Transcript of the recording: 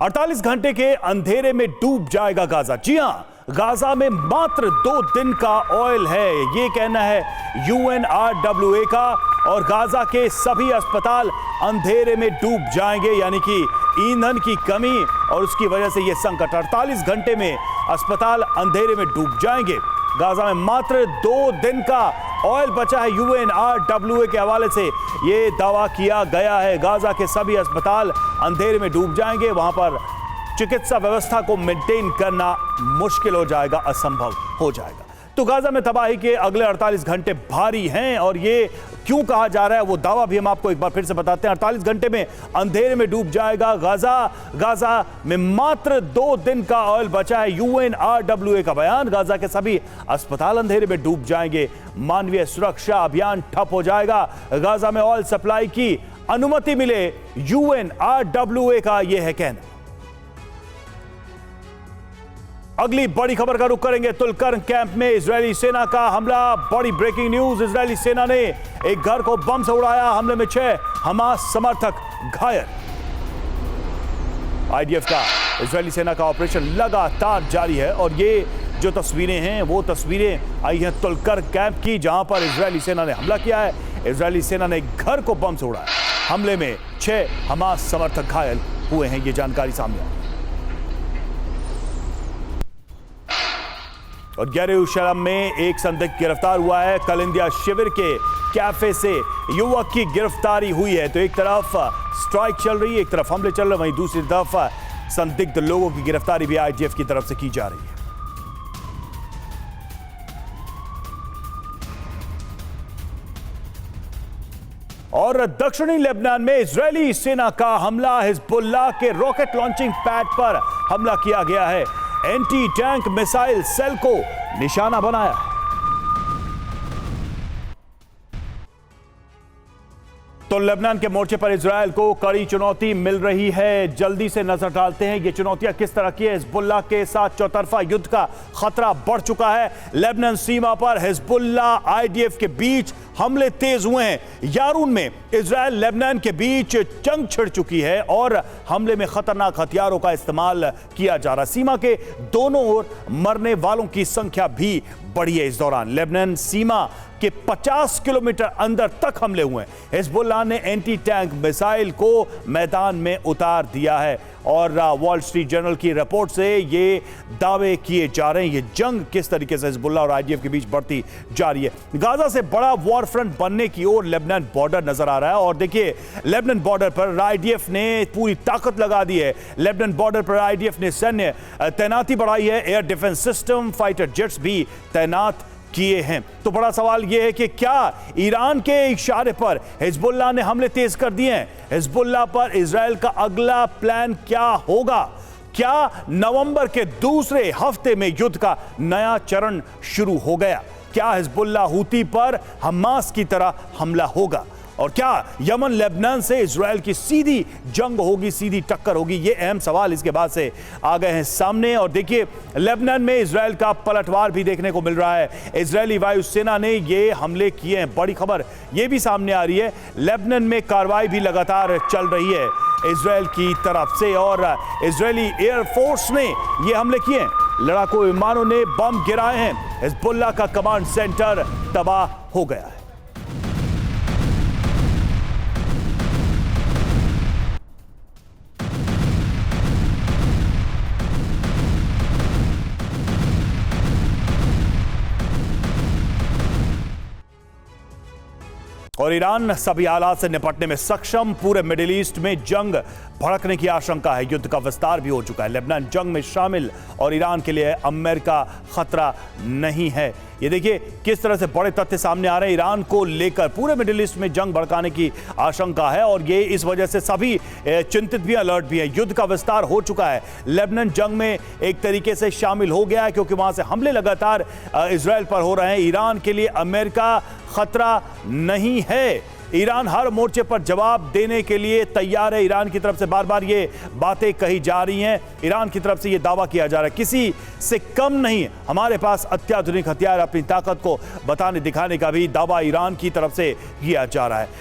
48 घंटे के अंधेरे में डूब जाएगा गाजा। जी हां, गाजा में मात्र 2 दिन का ऑयल है, ये कहना है UNRWA का। और गाजा के सभी अस्पताल अंधेरे में डूब जाएंगे, यानी कि ईंधन की कमी और उसकी वजह से यह संकट। 48 घंटे में अस्पताल अंधेरे में डूब जाएंगे। गाजा में मात्र 2 दिन का ऑयल बचा है। UNRWA के हवाले से यह दावा किया गया है। गाजा के सभी अस्पताल अंधेरे में डूब जाएंगे, वहां पर चिकित्सा व्यवस्था को मेंटेन करना मुश्किल हो जाएगा, असंभव हो जाएगा। तो गाजा में तबाही के अगले 48 घंटे भारी हैं, और ये क्यों कहा जा रहा है वो दावा भी हम आपको एक बार फिर से बताते हैं। 48 घंटे में अंधेरे में डूब जाएगा गाजा। गाजा में मात्र 2 दिन का ऑयल बचा है, UNRWA का बयान। गाजा के सभी अस्पताल अंधेरे में डूब जाएंगे, मानवीय सुरक्षा अभियान ठप हो जाएगा। गाजा में ऑयल सप्लाई की अनुमति मिले, UNRWA का यह है कहना। अगली बड़ी खबर का रुख करेंगे। तुलकर्म कैंप में इजरायली सेना का हमला। बड़ी ब्रेकिंग न्यूज, इजरायली सेना ने एक घर को बम से उड़ाया। हमले में 6 हमास समर्थक घायल। IDF का इजरायली सेना का ऑपरेशन लगातार जारी है, और ये जो तस्वीरें हैं वो तस्वीरें आई हैं तुलकर्म कैंप की, जहां पर इजरायली सेना ने हमला किया है। इजरायली सेना ने एक घर को बम से उड़ाया। हमले में 6 हमास समर्थक घायल हुए हैं, ये जानकारी सामने आई। और यरूशलेम में एक संदिग्ध गिरफ्तार हुआ है। कलिंदिया शिविर के कैफे से युवक की गिरफ्तारी हुई है। तो एक तरफ स्ट्राइक चल रही है, एक तरफ हमले चल रहे हैं, वहीं दूसरी तरफ संदिग्ध लोगों की गिरफ्तारी भी IDF की तरफ से की जा रही है। और दक्षिणी लेबनान में इजरायली सेना का हमला। हिजबुल्लाह के रॉकेट लॉन्चिंग पैड पर हमला किया गया है। एंटी टैंक मिसाइल सेल को निशाना बनाया है। तो लेबनान के मोर्चे पर इजरायल को कड़ी चुनौती मिल रही है। जल्दी से नजर डालते हैं ये चुनौतियां किस तरह की है। हिजबुल्लाह के साथ चौतरफा युद्ध का खतरा बढ़ चुका है। लेबनान सीमा पर हिजबुल्लाह IDF के बीच हमले तेज हुए हैं। यारून में इजरायल लेबनान के बीच जंग छिड़ चुकी है, और हमले में खतरनाक हथियारों का इस्तेमाल किया जा रहा है। सीमा के दोनों ओर मरने वालों की संख्या भी बढ़ी है। इस दौरान लेबनान सीमा के 50 किलोमीटर अंदर तक हमले हुए। हिजबुल्लाह ने एंटी टैंक मिसाइल को मैदान में उतार दिया है, और वॉल स्ट्रीट जर्नल की रिपोर्ट से ये दावे किए जा रहे हैं। ये जंग किस तरीके से हिजबुल्लाह और IDF के बीच बढ़ती जा रही है। गाजा से बड़ा वॉर फ्रंट बनने की ओर लेबनान बॉर्डर नजर आ रहा है। और देखिए, लेबनान बॉर्डर पर IDF ने पूरी ताकत लगा दी है। लेबनान बॉर्डर पर IDF ने सैन्य तैनाती बढ़ाई है। Air defence system, fighter jets भी तैनात किए हैं। तो बड़ा सवाल यह है कि क्या ईरान के इशारे पर हिजबुल्लाह ने हमले तेज कर दिए हैं? हिजबुल्लाह पर इजरायल का अगला प्लान क्या होगा? क्या नवंबर के दूसरे हफ्ते में युद्ध का नया चरण शुरू हो गया? क्या हिजबुल्लाह हूती पर हमास की तरह हमला होगा? और क्या यमन लेबनान से इजरायल की सीधी जंग होगी, सीधी टक्कर होगी? ये अहम सवाल इसके बाद से आ गए हैं सामने। और देखिए, लेबनान में इजरायल का पलटवार भी देखने को मिल रहा है। इजरायली वायुसेना ने ये हमले किए हैं। बड़ी खबर ये भी सामने आ रही है, लेबनान में कार्रवाई भी लगातार चल रही है इजरायल की तरफ से, और इजरायली एयरफोर्स ने ये हमले किए हैं। लड़ाकू विमानों ने बम गिराए हैं। हिजबुल्लाह का कमांड सेंटर तबाह हो गया है। और ईरान सभी हालात से निपटने में सक्षम। पूरे मिडिल ईस्ट में जंग भड़कने की आशंका है। युद्ध का विस्तार भी हो चुका है। लेबनान जंग में शामिल, और ईरान के लिए अमेरिका खतरा नहीं है। ये देखिए किस तरह से बड़े तथ्य सामने आ रहे हैं। ईरान को लेकर पूरे मिडिल ईस्ट में जंग भड़काने की आशंका है, और ये इस वजह से सभी चिंतित भी, अलर्ट भी है। युद्ध का विस्तार हो चुका है। लेबनान जंग में एक तरीके से शामिल हो गया है, क्योंकि वहां से हमले लगातार इजरायल पर हो रहे हैं। ईरान के लिए अमेरिका खतरा नहीं है। ईरान हर मोर्चे पर जवाब देने के लिए तैयार है। ईरान की तरफ से बार बार ये बातें कही जा रही हैं। ईरान की तरफ से ये दावा किया जा रहा है किसी से कम नहीं, हमारे पास अत्याधुनिक हथियार, अपनी ताकत को बताने दिखाने का भी दावा ईरान की तरफ से किया जा रहा है।